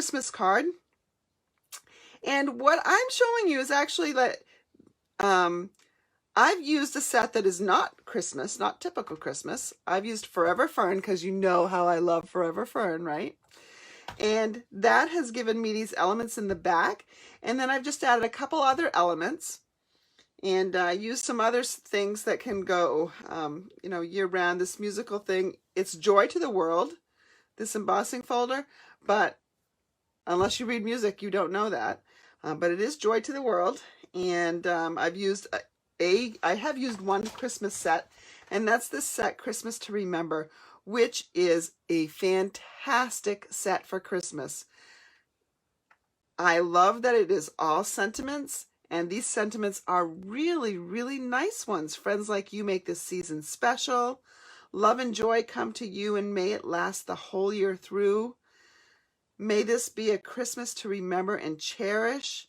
Christmas card. And what I'm showing you is actually that I've used a set that is not Christmas, not typical Christmas. I've used Forever Fern because you know how I love Forever Fern, right? And that has given me these elements in the back. And then I've just added a couple other elements and used some other things that can go, you know, year round. This musical thing, it's Joy to the World, this embossing folder, but unless you read music, you don't know that. But it is Joy to the World. And I've used I have used one Christmas set, and that's this set, Christmas to Remember, which is a fantastic set for Christmas. I love that it is all sentiments, and these sentiments are really, really nice ones. Friends like you make this season special. Love and joy come to you, and may it last the whole year through. May this be a Christmas to remember and cherish.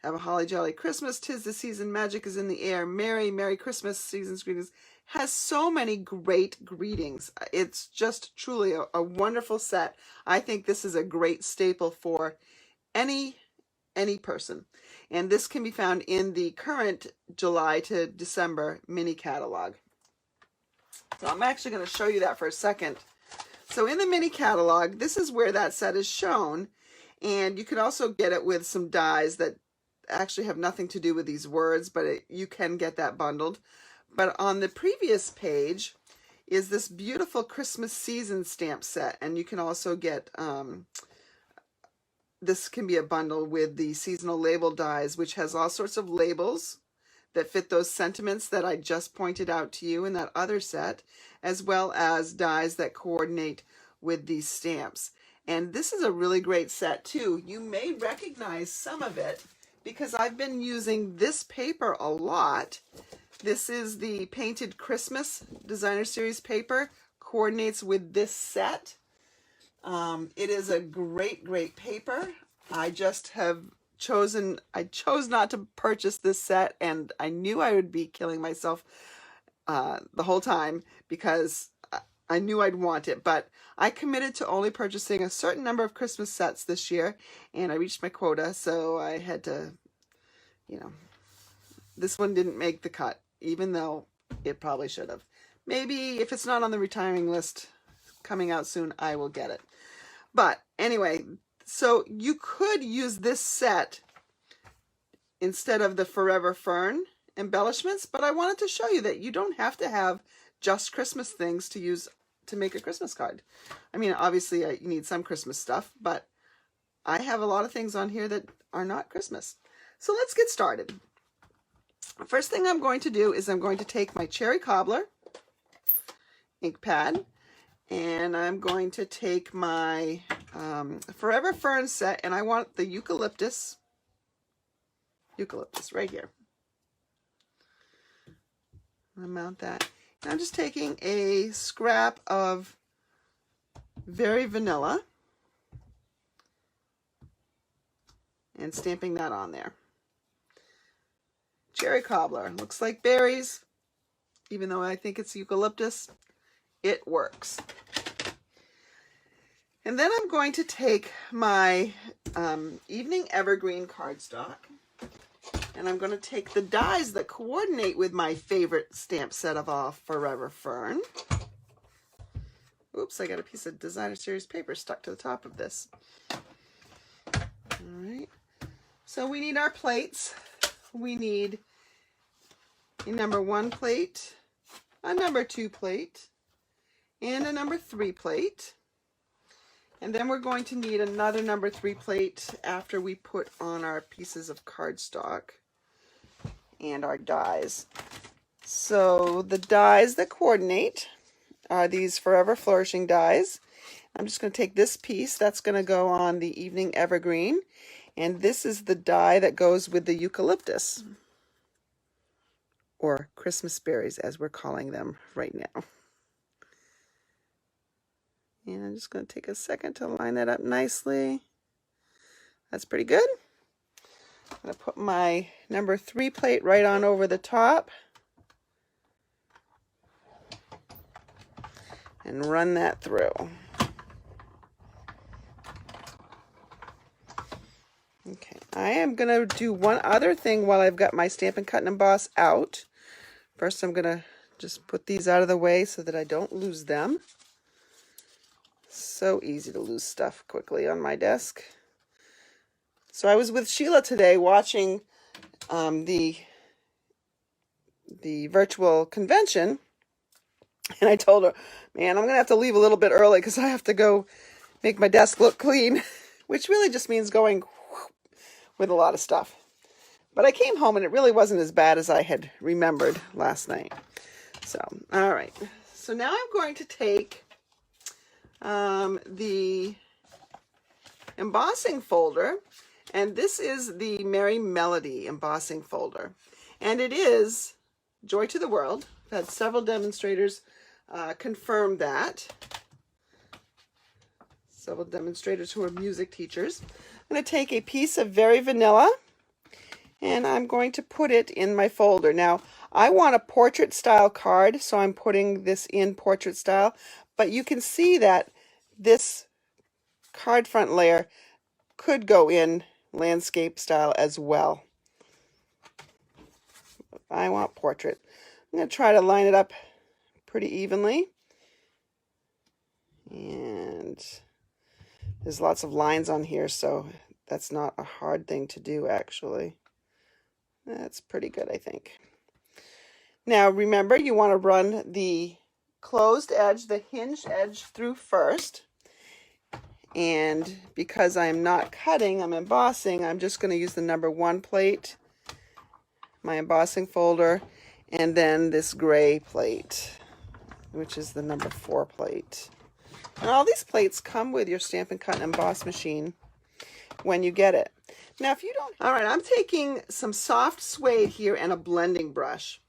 Have a holly jolly Christmas, 'tis the season, magic is in the air. Merry, Merry Christmas, season's greetings. Has so many great greetings. It's just truly a wonderful set. I think this is a great staple for any person. And this can be found in the current July to December mini catalog. So I'm actually going to show you that for a second. So in the mini catalog, this is where that set is shown. And you can also get it with some dies that actually have nothing to do with these words, but you can get that bundled. But on the previous page is this beautiful Christmas season stamp set, and you can also get this can be a bundle with the seasonal label dies, which has all sorts of labels that fit those sentiments that I just pointed out to you in that other set, as well as dies that coordinate with these stamps. And this is a really great set too. You may recognize some of it because I've been using this paper a lot. This is the Painted Christmas Designer Series paper, coordinates with this set. It is a great, great paper. I chose not to purchase this set, and I knew I would be killing myself the whole time because I knew I'd want it, but I committed to only purchasing a certain number of Christmas sets this year, and I reached my quota, so I had to, you know, this one didn't make the cut, even though it probably should have. Maybe if it's not on the retiring list coming out soon, I will get it. But anyway, so you could use this set instead of the Forever Fern embellishments, but I wanted to show you that you don't have to have just Christmas things to use to make a Christmas card. I mean, obviously you need some Christmas stuff, but I have a lot of things on here that are not Christmas. So let's get started. First thing I'm going to do is I'm going to take my Cherry Cobbler ink pad, and I'm going to take my Forever Fern set, and I want the eucalyptus right here. I'm gonna mount that. And I'm just taking a scrap of Very Vanilla and stamping that on there. Cherry Cobbler looks like berries, even though I think it's eucalyptus. It works. And then I'm going to take my Evening Evergreen cardstock, and I'm going to take the dies that coordinate with my favorite stamp set of all, Forever Fern. Oops, I got a piece of Designer Series paper stuck to the top of this. All right. So we need our plates. We need a number 1 plate, a number 2 plate, and a number 3 plate. And then we're going to need another number 3 plate after we put on our pieces of cardstock and our dies. So the dies that coordinate are these Forever Flourishing dies. I'm just going to take this piece that's going to go on the Evening Evergreen, and this is the die that goes with the eucalyptus, or Christmas berries as we're calling them right now. And I'm just going to take a second to line that up nicely. That's pretty good. I'm going to put my number 3 plate right on over the top and run that through. I am going to do one other thing while I've got my Stampin' Cut and Emboss out. First, I'm going to just put these out of the way so that I don't lose them. So easy to lose stuff quickly on my desk. So I was with Sheila today watching the virtual convention, and I told her, man, I'm going to have to leave a little bit early because I have to go make my desk look clean, which really just means going with a lot of stuff. But I came home and it really wasn't as bad as I had remembered last night. So, all right. So now I'm going to take the embossing folder, and this is the Merry Melody embossing folder. And it is Joy to the World. I've had several demonstrators confirm that. Several demonstrators who are music teachers. I'm going to take a piece of Very Vanilla and I'm going to put it in my folder. Now, I want a portrait style card, so I'm putting this in portrait style, but you can see that this card front layer could go in landscape style as well. I want portrait. I'm going to try to line it up pretty evenly. And there's lots of lines on here, so that's not a hard thing to do, actually. That's pretty good, I think. Now, remember, you want to run the closed edge, the hinged edge through first. And because I'm not cutting, I'm embossing, I'm just going to use the number 1 plate, my embossing folder, and then this gray plate, which is the number 4 plate. And all these plates come with your Stampin' Cut and Emboss machine when you get it. Now, if you don't... All right, I'm taking some soft suede here and a blending brush.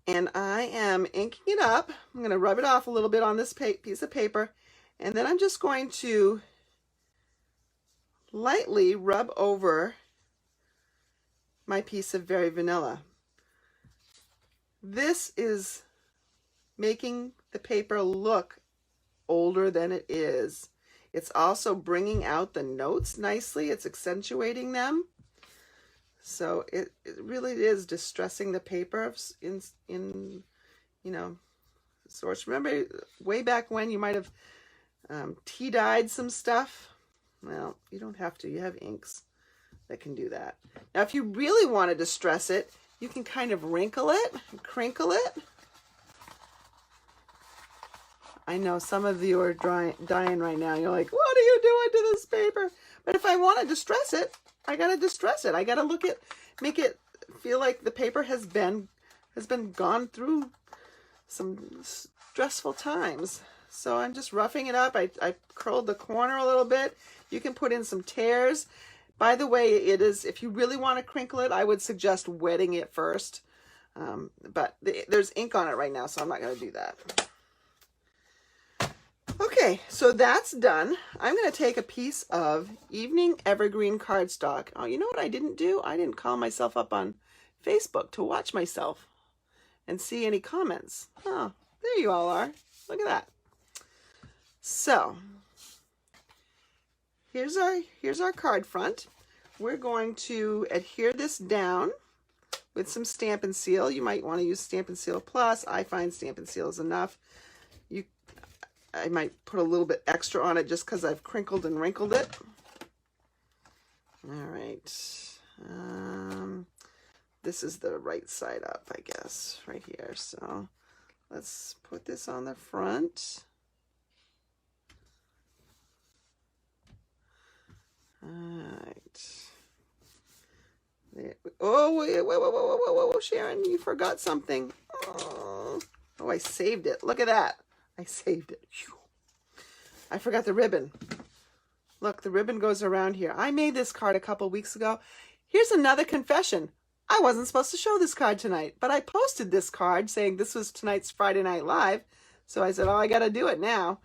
And I am inking it up. I'm going to rub it off a little bit on this piece of paper. And then I'm just going to lightly rub over my piece of Very Vanilla. This is making the paper look older than it is. It's also bringing out the notes nicely. It's accentuating them. So it really is distressing the paper in you know, sorts. Remember way back when you might have tea dyed some stuff? Well, you don't have to. You have inks that can do that. Now, if you really want to distress it, you can kind of wrinkle it, crinkle it. I know some of you are dying right now. You're like, what are you doing to this paper? But if I want to distress it, I got to distress it. I got to make it feel like the paper has been gone through some stressful times. So I'm just roughing it up. I curled the corner a little bit. You can put in some tears. By the way, it is, if you really want to crinkle it, I would suggest wetting it first. But there's ink on it right now, so I'm not going to do that. Okay, so that's done. I'm going to take a piece of Evening Evergreen cardstock. Oh, you know what I didn't do? I didn't call myself up on Facebook to watch myself and see any comments. Oh, there you all are. Look at that. So, here's our card front. We're going to adhere this down with some Stampin' Seal. You might want to use Stampin' Seal Plus. I find Stampin' Seal is enough. I might put a little bit extra on it just because I've crinkled and wrinkled it. All right. This is the right side up, I guess, right here. So let's put this on the front. All right. There. Oh, wait, Sharon, you forgot something. Oh, I saved it. Look at that. I saved it. I forgot the ribbon. Look, the ribbon goes around here. I made this card a couple weeks ago. Here's another confession. I wasn't supposed to show this card tonight, but I posted this card saying this was tonight's Friday Night Live. So I said, oh, I got to do it now.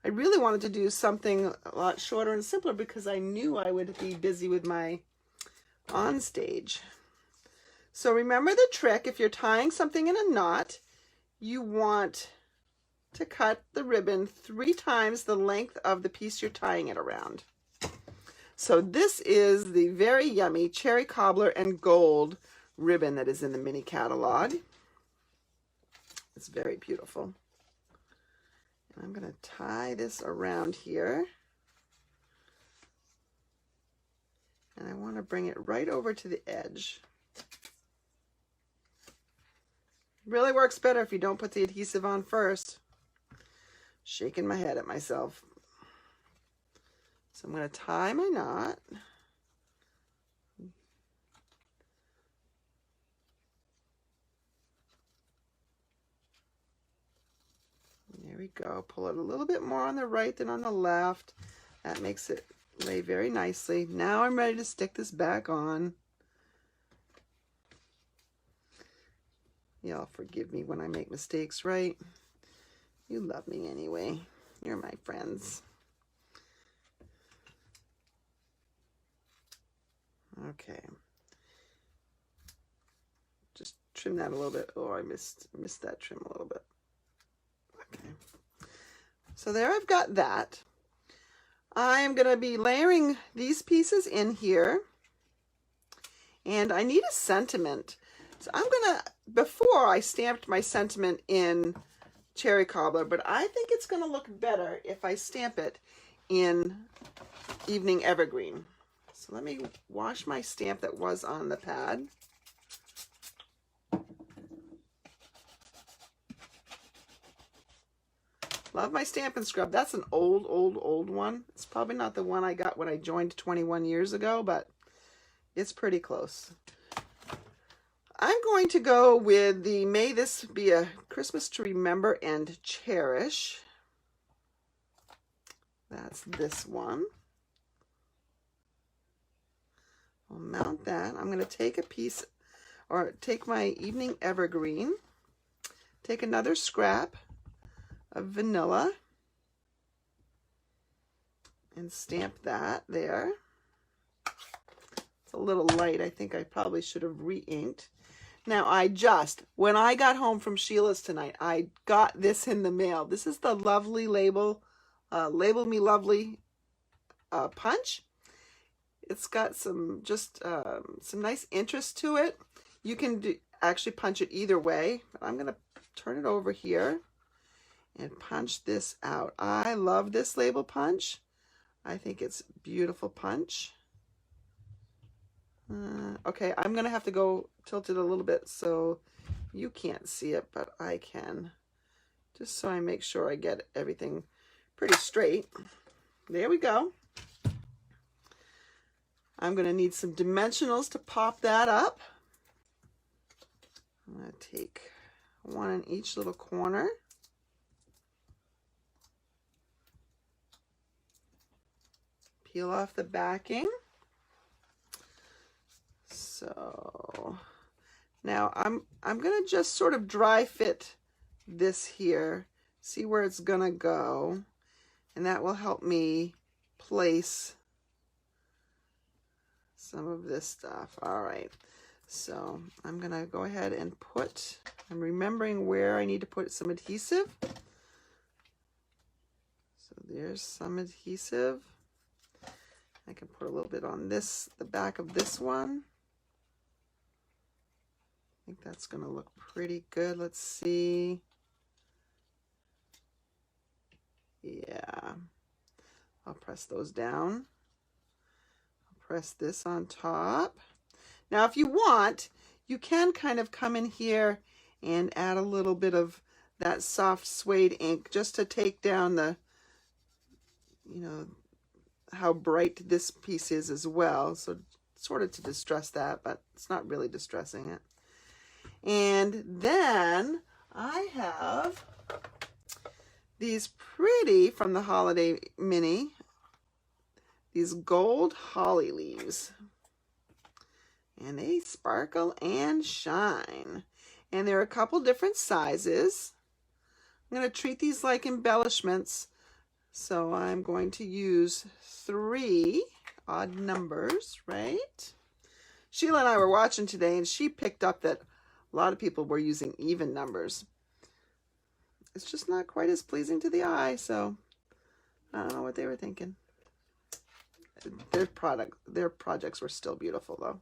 I really wanted to do something a lot shorter and simpler because I knew I would be busy with my on stage. So remember the trick. If you're tying something in a knot, you want to cut the ribbon 3 times the length of the piece you're tying it around. So this is the very yummy cherry cobbler and gold ribbon that is in the mini catalog. It's very beautiful. And I'm going to tie this around here. And I want to bring it right over to the edge. Really works better if you don't put the adhesive on first. Shaking my head at myself. So I'm going to tie my knot. There we go. Pull it a little bit more on the right than on the left. That makes it lay very nicely. Now I'm ready to stick this back on. Y'all forgive me when I make mistakes, right? You love me anyway. You're my friends. Okay. Just trim that a little bit. Oh, I missed that trim a little bit. Okay. So there I've got that. I'm going to be layering these pieces in here. And I need a sentiment. So I'm going to, before I stamped my sentiment in cherry cobbler, but I think it's going to look better if I stamp it in evening evergreen. So let me wash my stamp that was on the pad. Love my Stamp and Scrub. That's an old one. It's probably not the one I got when I joined 21 years ago, but it's pretty close. I'm going to go with the May This Be a Christmas to Remember and Cherish. That's this one. I'll mount that. I'm going to take a piece, or take my Evening Evergreen, take another scrap of vanilla, and stamp that there. It's a little light. I think I probably should have re-inked. Now when I got home from Sheila's tonight, I got this in the mail. This is the lovely Label Me Lovely punch. It's got some nice interest to it. You can actually punch it either way, but I'm going to turn it over here and punch this out. I love this label punch. I think it's a beautiful punch. Okay, I'm going to have to go tilt it a little bit so you can't see it, but I can. Just so I make sure I get everything pretty straight. There we go. I'm going to need some dimensionals to pop that up. I'm going to take one in each little corner. Peel off the backing. So now I'm going to just sort of dry fit this here, see where it's going to go, and that will help me place some of this stuff. All right, so I'm going to go ahead and I'm remembering where I need to put some adhesive. So there's some adhesive. I can put a little bit on the back of this one. I think that's going to look pretty good. Let's see. Yeah. I'll press those down. I'll press this on top. Now, if you want, you can kind of come in here and add a little bit of that soft suede ink just to take down the, how bright this piece is as well. So sort of to distress that, but it's not really distressing it. And then I have these pretty, from the Holiday Mini, these gold holly leaves. And they sparkle and shine. And there are a couple different sizes. I'm going to treat these like embellishments. So I'm going to use 3 odd numbers, right? Sheila and I were watching today, and she picked up that a lot of people were using even numbers. It's just not quite as pleasing to the eye, so I don't know what they were thinking. their projects were still beautiful though.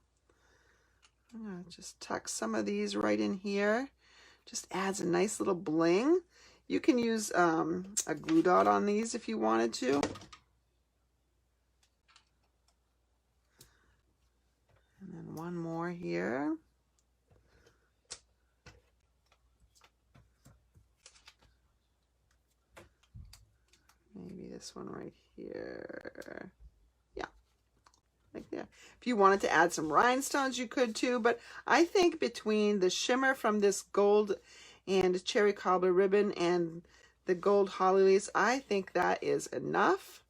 I'm gonna just tuck some of these right in here. Just adds a nice little bling. You can use a glue dot on these if you wanted to. And then one more here. Maybe this one right here. Yeah, like there. If you wanted to add some rhinestones, you could too, but I think between the shimmer from this gold and cherry cobbler ribbon and the gold holly lace, I think that is enough.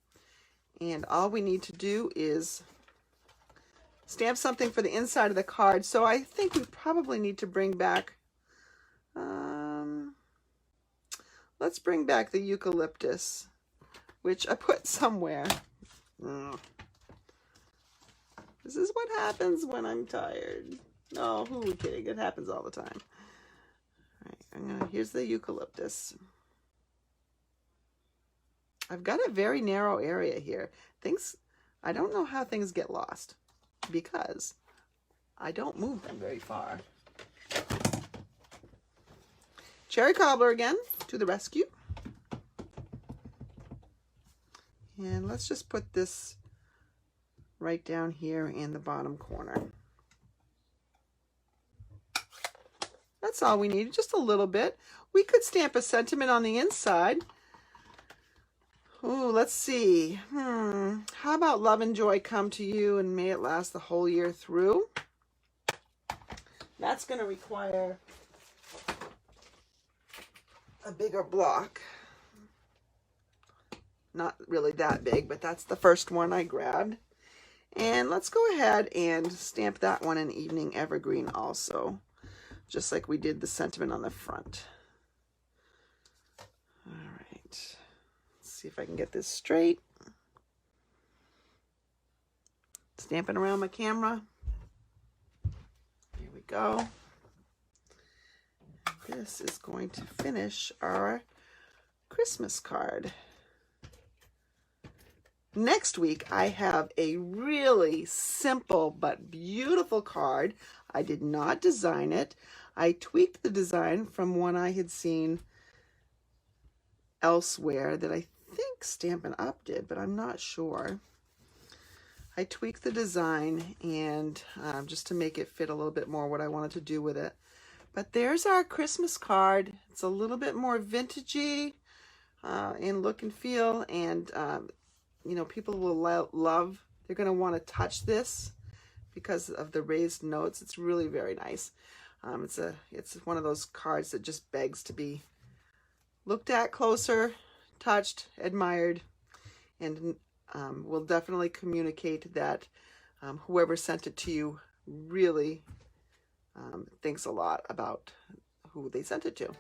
And all we need to do is stamp something for the inside of the card. So I think we probably need to bring back, let's bring back the eucalyptus, which I put somewhere. This is what happens when I'm tired. No, who are we kidding? It happens all the time. All right, here's the eucalyptus. I've got a very narrow area here. I don't know how things get lost because I don't move them very far. Cherry cobbler again to the rescue. And let's just put this right down here in the bottom corner. That's all we need, just a little bit. We could stamp a sentiment on the inside. Ooh, let's see. How about love and joy come to you and may it last the whole year through? That's going to require a bigger block. Not really that big, but that's the first one I grabbed. And let's go ahead and stamp that one in Evening Evergreen also, just like we did the sentiment on the front. All right, let's see if I can get this straight. Stamping around my camera. Here we go. This is going to finish our Christmas card. Next week, I have a really simple but beautiful card. I did not design it. I tweaked the design from one I had seen elsewhere that I think Stampin' Up! Did, but I'm not sure. I tweaked the design and just to make it fit a little bit more what I wanted to do with it. But there's our Christmas card. It's a little bit more vintagey in look and feel, and you know, people will love, they're going to want to touch this because of the raised notes. It's really very nice. It's one of those cards that just begs to be looked at closer, touched, admired, and will definitely communicate that whoever sent it to you really thinks a lot about who they sent it to.